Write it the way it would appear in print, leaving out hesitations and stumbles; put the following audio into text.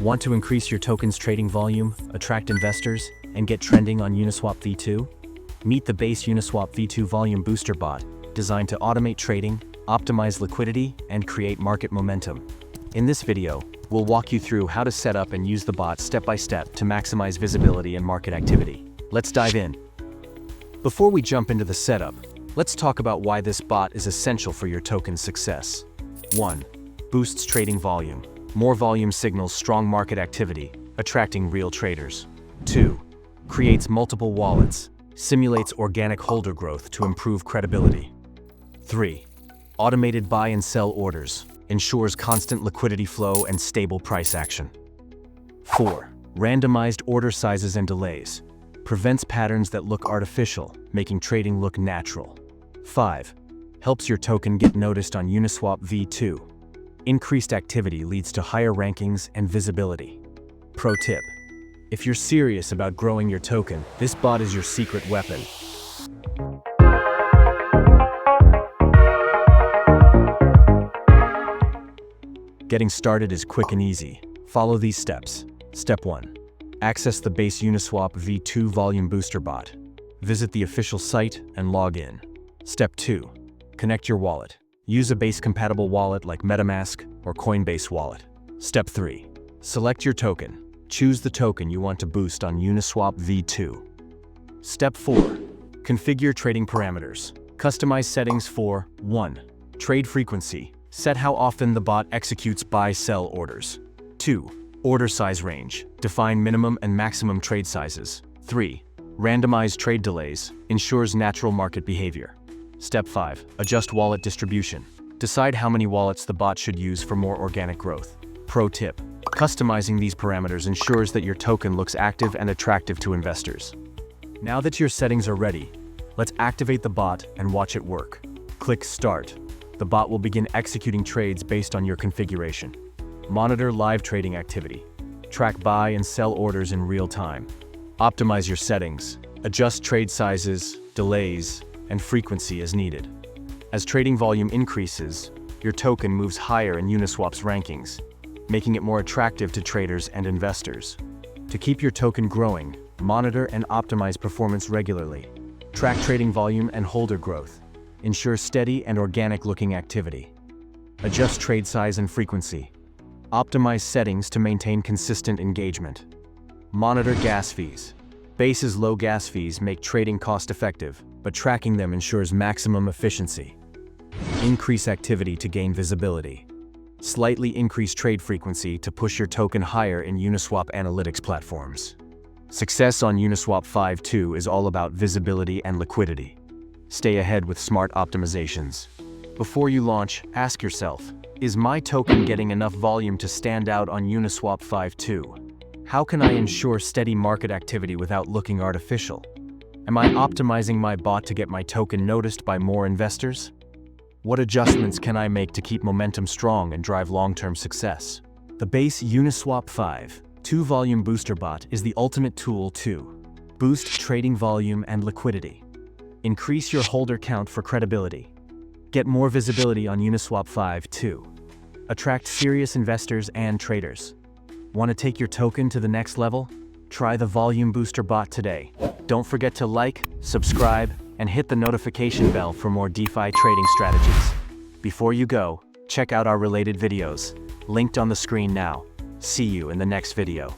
Want to increase your token's trading volume, attract investors, and get trending on Uniswap V2? Meet the base Uniswap V2 volume booster bot, designed to automate trading, optimize liquidity, and create market momentum. In this video, we'll walk you through how to set up and use the bot step by step to maximize visibility and market activity. Let's dive in. Before we jump into the setup, let's talk about why this bot is essential for your token's success. 1. Boosts trading volume. More volume signals strong market activity, attracting real traders. 2. Creates multiple wallets, simulates organic holder growth to improve credibility. 3. Automated buy and sell orders, ensures constant liquidity flow and stable price action. 4. Randomized order sizes and delays, prevents patterns that look artificial, making trading look natural. 5. Helps your token get noticed on Uniswap V2. Increased activity leads to higher rankings and visibility. Pro tip: if you're serious about growing your token, this bot is your secret weapon. Getting started is quick and easy. Follow these steps. Step 1. Access the base Uniswap V2 volume booster bot. Visit the official site and log in. Step 2. Connect your wallet. Use a base-compatible wallet like MetaMask or Coinbase wallet. Step 3. Select your token. Choose the token you want to boost on Uniswap V2. Step 4. Configure trading parameters. Customize settings for 1. Trade frequency. Set how often the bot executes buy-sell orders. 2. Order size range. Define minimum and maximum trade sizes. 3. Randomize trade delays. Ensures natural market behavior. Step 5. Adjust wallet distribution. Decide how many wallets the bot should use for more organic growth. Pro tip: customizing these parameters ensures that your token looks active and attractive to investors. Now that your settings are ready, let's activate the bot and watch it work. Click Start. The bot will begin executing trades based on your configuration. Monitor live trading activity. Track buy and sell orders in real time. Optimize your settings. Adjust trade sizes, delays, and frequency as needed. As trading volume increases, your token moves higher in Uniswap's rankings, making it more attractive to traders and investors. To keep your token growing, monitor and optimize performance regularly. Track trading volume and holder growth. Ensure steady and organic-looking activity. Adjust trade size and frequency. Optimize settings to maintain consistent engagement. Monitor gas fees. Base's low gas fees make trading cost-effective, but tracking them ensures maximum efficiency. Increase activity to gain visibility. Slightly increase trade frequency to push your token higher in Uniswap analytics platforms. Success on Uniswap V2 is all about visibility and liquidity. Stay ahead with smart optimizations. Before you launch, ask yourself, is my token getting enough volume to stand out on Uniswap V2? How can I ensure steady market activity without looking artificial? Am I optimizing my bot to get my token noticed by more investors? What adjustments can I make to keep momentum strong and drive long-term success? The base Uniswap V2 volume booster bot is the ultimate tool to boost trading volume and liquidity, increase your holder count for credibility, get more visibility on Uniswap V2, attract serious investors and traders. Want to take your token to the next level? Try the volume booster bot today. Don't forget to like, subscribe, and hit the notification bell for more DeFi trading strategies. Before you go, check out our related videos, linked on the screen now. See you in the next video.